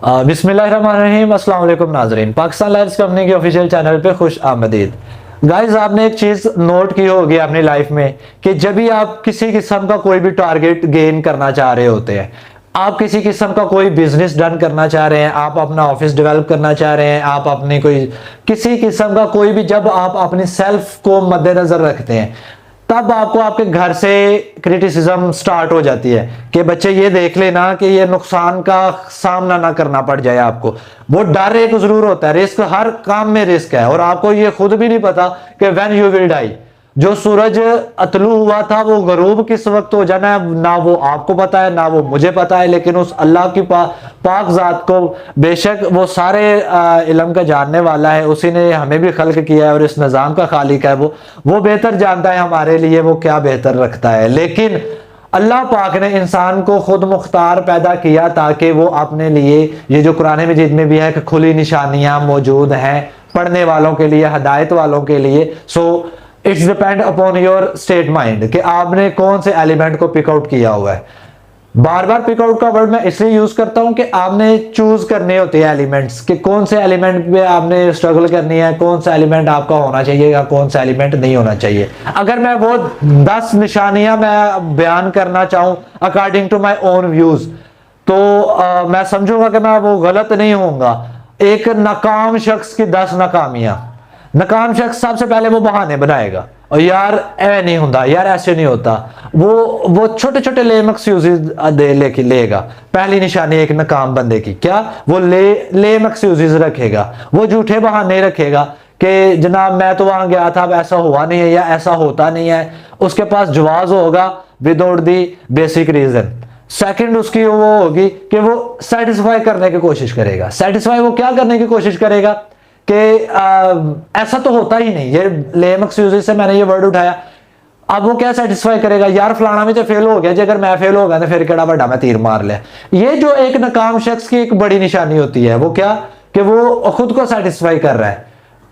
बिस्मिल्लाहिर्रहमानिर्रहीम, अस्सलाम वालेकुम नाजरीन। पाकिस्तान लाइव्स कंपनी के ऑफिशियल चैनल पे खुश आमदीद। गाइज, आपने एक चीज़ नोट की होगी अपनी लाइफ में कि जब भी आप किसी किस्म का कोई भी टारगेट गेन करना चाह रहे होते हैं, आप किसी किस्म का कोई बिजनेस डन करना चाह रहे हैं, आप अपना ऑफिस डेवलप करना चाह रहे हैं, आप अपने कोई किसी किस्म का कोई भी, जब आप अपनी सेल्फ को मद्देनजर रखते हैं तब आपको आपके घर से क्रिटिसिज्म स्टार्ट हो जाती है कि बच्चे ये देख लेना कि ये नुकसान का सामना ना करना पड़ जाए आपको। वो डर एक जरूर होता है, रिस्क, हर काम में रिस्क है और आपको ये खुद भी नहीं पता कि व्हेन यू विल डाई। जो सूरज अतलू हुआ था वो गरूब किस वक्त हो जाना है, ना वो आपको पता है ना वो मुझे पता है, लेकिन उस अल्लाह की पाक जात को, बेशक वो सारे इल्म का जानने वाला है, उसी ने हमें भी खल्क किया है और इस निज़ाम का खालिक है, वो बेहतर जानता है हमारे लिए वो क्या बेहतर रखता है। लेकिन अल्लाह पाक ने इंसान को खुद मुख्तार पैदा किया ताकि वो अपने लिए, ये जो कुरान मजीद में भी है कि खुली निशानियां मौजूद हैं पढ़ने वालों के लिए, हदायत वालों के लिए। So it's depend upon your state mind कि आपने कौन से एलिमेंट को पिक आउट किया हुआ है। बार बार पिक आउट का वर्ड मैं इसलिए यूज करता हूं कि आपने चूज करने होते हैं एलिमेंट्स कि कौन से एलिमेंट पे आपने स्ट्रगल करनी है, कौन सा एलिमेंट आपका होना चाहिए या कौन सा एलिमेंट नहीं होना चाहिए। अगर मैं वो 10 निशानियां मैं बयान करना चाहूं according to my own views, तो मैं समझूंगा कि मैं वो गलत नहीं होऊंगा। एक नाकाम शख्स की 10 नाकामियां। नाकाम शख्स सबसे पहले वो बहाने बनाएगा और यार ऐ नहीं होता, यार ऐसे नहीं होता, वो छोटे छोटे लेम एक्सक्यूजेस लेगा। पहली निशानी एक नाकाम बंदे की क्या, वो लेम एक्सक्यूजेस रखेगा, वो झूठे बहाने रखेगा कि जनाब मैं तो वहां गया था, अब ऐसा हुआ नहीं है या ऐसा होता नहीं है। उसके पास जवाब होगा without the basic reason. Second उसकी वो होगी कि वो सेटिस्फाई करने की कोशिश करेगा। सेटिस्फाई वो क्या करने की कोशिश करेगा कि ऐसा तो होता ही नहीं, ये लेम एक्सक्यूजेस से मैंने ये वर्ड उठाया। अब वो क्या सेटिस्फाई करेगा, यार फलाना में तो फेल हो गया, अगर मैं फेल हो गया तो फिर केड़ा बड़ा मैं तीर मार लिया। ये जो एक नाकाम शख्स की एक बड़ी निशानी होती है वो क्या, कि वो खुद को सेटिस्फाई कर रहा है।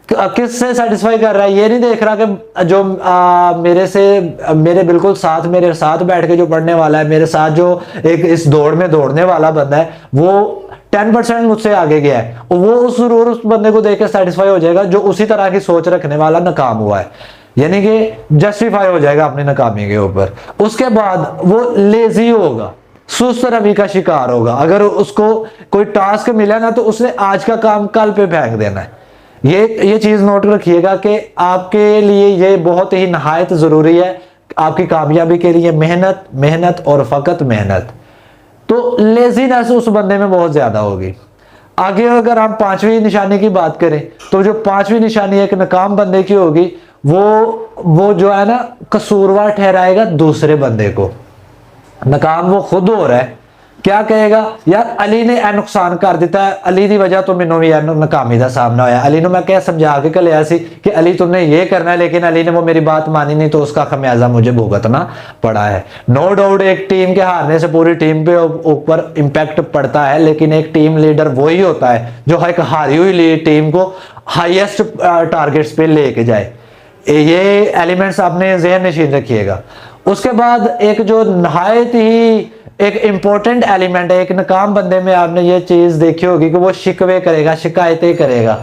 किससे सेटिस्फाई कर रहा है, ये नहीं देख रहा कि जो मेरे बिल्कुल साथ, मेरे साथ बैठ के जो पढ़ने वाला है, मेरे साथ जो एक इस दौड़ में दौड़ने वाला बंदा है, वो 10% मुझसे आगे गया है, वो उस बंदे को देख के सेटिस्फाई हो जाएगा जो उसी तरह की सोच रखने वाला नाकाम हुआ है, यानी कि जस्टिफाई हो जाएगा अपनी नाकामी के ऊपर। उसके बाद वो लेजी होगा, सुस्त रवि का शिकार होगा। अगर उसको कोई टास्क मिला ना तो उसने आज का काम कल पे फेंक देना है। ये चीज नोट रखिएगा कि आपके लिए ये बहुत ही नहायत जरूरी है आपकी कामयाबी के लिए, मेहनत, मेहनत और फकत मेहनत। तो लेजीनेस उस बंदे में बहुत ज्यादा होगी। आगे अगर हम 5वीं निशानी की बात करें तो जो 5वीं निशानी एक नाकाम बंदे की होगी, वो जो है ना कसूरवार ठहराएगा दूसरे बंदे को। नाकाम वो खुद हो रहा है, क्या कहेगा, यार अली ने ए नुकसान कर दिता है, अली की वजह तो मैनू भी नाकामी का सामना होया। अली ने मैं क्या समझा के घलिया सी कि अली तुमने ये करना है, लेकिन अली ने वो मेरी बात मानी नहीं तो उसका खमियाजा मुझे भुगतना पड़ा है। नो डाउट एक टीम के हारने से पूरी टीम पे ऊपर इंपैक्ट पड़ता है, लेकिन एक टीम लीडर वही होता है जो एक हारी हुई टीम को हाईएस्ट टारगेट्स पे लेके जाए। ये एलिमेंट्स आपने ज़हन नशीन रखिएगा। उसके बाद एक जो नहायत ही एक इंपॉर्टेंट एलिमेंट है एक नाकाम बंदे में, आपने ये चीज देखी होगी कि वो शिकवे करेगा, शिकायतें करेगा।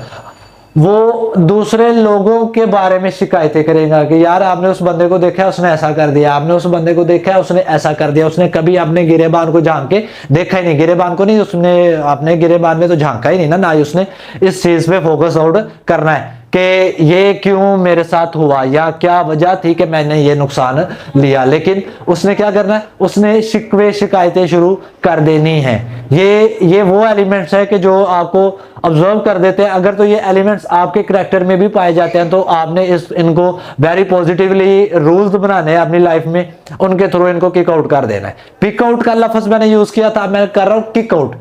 वो दूसरे लोगों के बारे में शिकायतें करेगा कि यार आपने उस बंदे को देखा उसने ऐसा कर दिया, आपने उस बंदे को देखा उसने ऐसा कर दिया। उसने कभी अपने गिरेबान को झांक के देखा ही नहीं, गिरेबान को नहीं, उसने अपने गिरेबान में तो झांका ही नहीं ना ही उसने इस चीज पे फोकस आउट करना है कि ये क्यों मेरे साथ हुआ या क्या वजह थी कि मैंने ये नुकसान लिया। लेकिन उसने क्या करना है, उसने शिकवे शिकायतें शुरू कर देनी है। ये वो एलिमेंट्स है कि जो आपको ऑब्जर्व कर देते हैं। अगर तो ये एलिमेंट्स आपके करैक्टर में भी पाए जाते हैं तो आपने इनको वेरी पॉजिटिवली रूल्स बनाने हैं अपनी लाइफ में, उनके थ्रू इनको किक आउट कर देना है। पिक आउट का लफ्ज मैंने यूज किया था, मैं कर रहा हूं किक आउट,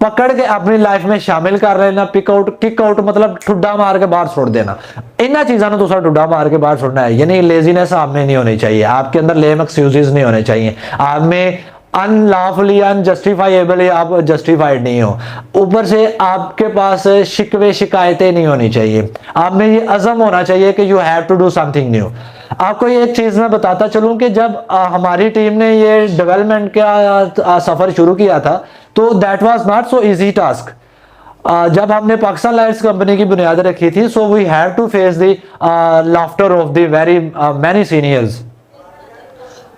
पकड़ के अपनी लाइफ में शामिल कर लेना। पिक आउट मतलब ठुड्डा मार के बाहर छोड़ देना। इन चीजों ने दूसरा ठुड्डा मार के बाहर छोड़ना है, यानी लेजीनेस आप में नहीं होनी चाहिए, आपके अंदर लेम एक्सक्यूजेस नहीं होने चाहिए। आप में अनलॉफुली अनजस्टिफाइबली आप जस्टिफाइड नहीं हो, ऊपर से आपके पास शिकवे शिकायतें नहीं होनी चाहिए, आप में ये अज़म होना चाहिए कि you have to do something new. आपको ये एक चीज़ मैं बताता चलूं कि जब हमारी टीम ने ये डेवलपमेंट का सफ़र शुरू किया था तो that was not so easy task. जब हमने पाकिस्तान लायर्स कंपनी की बुनियाद रखी थी, so we have to face the laughter of the very many seniors.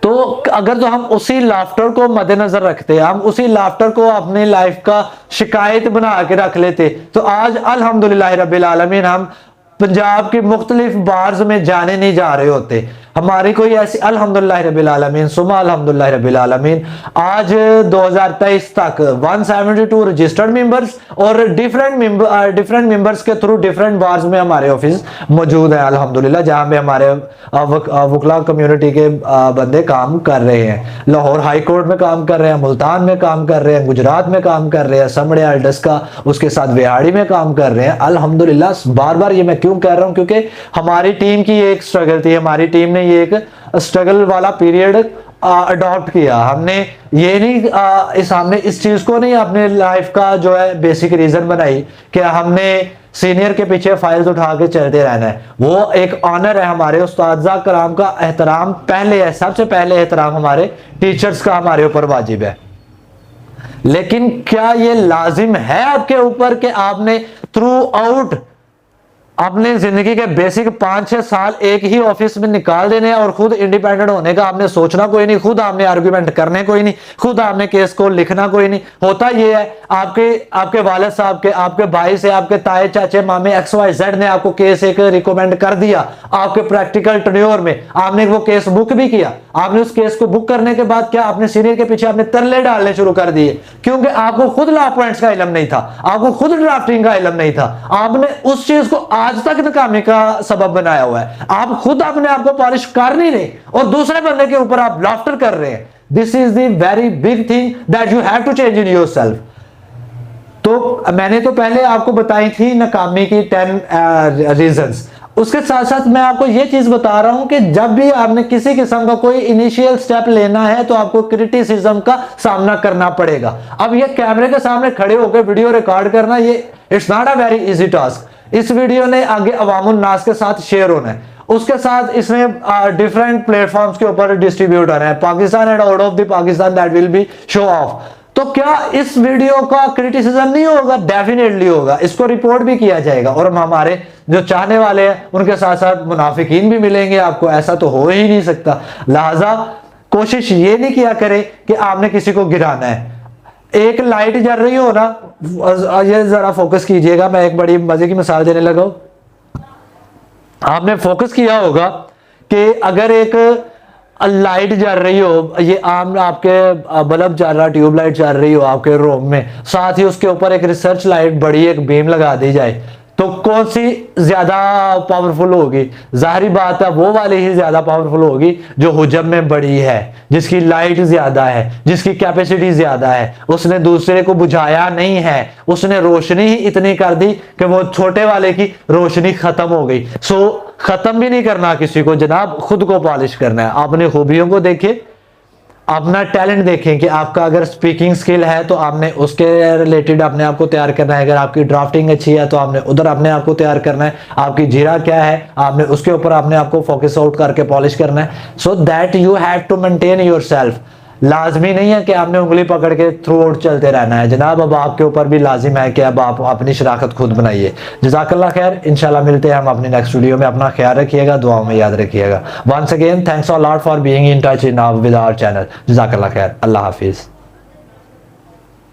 तो अगर तो हम उसी लाफ्टर को मद्देनजर रखते, हम उसी लाफ्टर को अपनी लाइफ का शिकायत बना के रख लेते, तो आज अल्हम्दुलिल्लाह रब्बिल आलमीन हम पंजाब की मुख्तलिफ बार्स में जाने नहीं जा रहे होते। हमारी कोई ऐसी अल्हम्दुलिल्लाह रब्बिल आलमीन सुमा अल्हम्दुलिल्लाह रब्बिल आलमीन आज 2023 तक 172 रजिस्टर्ड मेंबर्स और डिफरेंट मेंबर्स के थ्रू डिफरेंट बार्स में हमारे ऑफिस मौजूद है अल्हम्दुलिल्लाह, जहां पे हमारे वकला कम्युनिटी के बंदे काम कर रहे हैं। लाहौर हाई कोर्ट में काम कर रहे हैं, मुल्तान में काम कर रहे हैं, गुजरात में काम कर रहे हैं, समड़िया डस्का उसके साथ विहाड़ी में काम कर रहे हैं अल्हम्दुलिल्लाह। बार बार ये मैं क्यों कह रहा हूं, क्योंकि हमारी टीम की एक स्ट्रगल थी, हमारी टीम ने ये एक स्ट्रगल वाला पीरियड अडॉप्ट किया। हमने ये नहीं हमने इस चीज को नहीं अपने लाइफ का जो है बेसिक रीजन बनाई कि हमने सीनियर के पीछे फाइल्स उठा के चलते रहना है। वो एक ऑनर है, हमारे उस्ताद कराम का एहतराम पहले है, सबसे पहले एहतराम हमारे टीचर्स का हमारे ऊपर वाजिब है। लेकिन क्या ये लाजिम है आपके ऊपर कि आपने थ्रू आउट अपने जिंदगी के बेसिक 5-6 साल एक ही ऑफिस में निकाल देने और खुद इंडिपेंडेंट होने का आपने सोचना कोई नहीं, खुद आपने आर्गुमेंट करने कोई नहीं, खुद आपने केस को लिखना कोई नहीं। होता ये है आपके वालिद साहब के, आपके भाई से, आपके ताए चाचे मामे XYZ ने आपको केस एक रिकमेंड कर दिया, आपके प्रैक्टिकल टर्न्योर में आपने वो केस बुक भी किया। आपने उस केस को बुक करने के बाद क्या आपने सीनियर के पीछे आपने तरले डालने शुरू कर दिए, क्योंकि आपको खुद लॉ पॉइंट्स का इल्म नहीं था, आपको खुद ड्राफ्टिंग का इल्म नहीं था, आपने उस चीज को आज तक नाकामी का सबब बनाया हुआ है। आप खुद अपने आप को पॉलिश कर नहीं रहे और दूसरे बंदे के ऊपर आप लाफ्टर कर रहे हैं। This is the very big thing that you have to change in yourself. तो मैंने तो पहले आपको बताई थी नाकामी की 10 रीजंस। उसके साथ साथ मैं आपको यह चीज बता रहा हूं कि जब भी आपने किसी किस्म का कोई इनिशियल स्टेप लेना है तो आपको क्रिटिसिज्म का सामना करना पड़ेगा। अब ये कैमरे के सामने खड़े होकर वीडियो रिकॉर्ड करना, ये it's not a very easy task. इस वीडियो ने आगे अवामुन नास के साथ शेयर होना है, उसके साथ इसने डिफरेंट प्लेटफॉर्म्स के ऊपर डिस्ट्रीब्यूट होना है, Pakistan and out of the Pakistan that will be show off. तो क्या इस वीडियो का क्रिटिसिज्म नहीं होगा? डेफिनेटली होगा, इसको रिपोर्ट भी किया जाएगा और हम हमारे जो चाहने वाले हैं उनके साथ साथ मुनाफिकीन भी मिलेंगे आपको, ऐसा तो हो ही नहीं सकता। लिहाजा कोशिश ये नहीं किया करे कि आपने किसी को गिराना है। एक लाइट जल रही हो ना, ये जरा फोकस कीजिएगा, मैं एक बड़ी मजे की मिसाल देने लगा हूं। आपने फोकस किया होगा कि अगर एक लाइट जल रही हो, ये आम आपके बल्ब जल रहा, ट्यूबलाइट जल रही हो आपके रूम में, साथ ही उसके ऊपर एक रिसर्च लाइट बड़ी एक बीम लगा दी जाए, तो कौन सी ज्यादा पावरफुल होगी? जाहिर बात है वो वाली ही ज्यादा पावरफुल होगी जो हुजम में बड़ी है, जिसकी लाइट ज्यादा है, जिसकी कैपेसिटी ज्यादा है। उसने दूसरे को बुझाया नहीं है, उसने रोशनी ही इतनी कर दी कि वो छोटे वाले की रोशनी खत्म हो गई। सो खत्म भी नहीं करना किसी को जनाब, खुद को पॉलिश करना है। अपनी खूबियों को देखें, अपना टैलेंट देखें कि आपका अगर स्पीकिंग स्किल है तो आपने उसके रिलेटेड अपने आप को तैयार करना है, अगर आपकी ड्राफ्टिंग अच्छी है तो आपने उधर अपने आप को तैयार करना है, आपकी जीरा क्या है आपने उसके ऊपर अपने आप को फोकस आउट करके पॉलिश करना है, so that you have to maintain yourself. लाजमी नहीं है कि आपने उंगली पकड़ के थ्रू आउट चलते रहना है जनाब, अब आपके ऊपर भी लाजिम है कि अब आप अपनी शराकत खुद बनाइए। जज़ाकल्लाह खैर, इंशाल्लाह मिलते हैं हम अपनी नेक्स्ट वीडियो में। अपना ख्याल रखिएगा, दुआओं में याद रखिएगा। Once again thanks a lot for being in touch in with our channel. जज़ाकल्लाह खैर, अल्लाह हाफिज।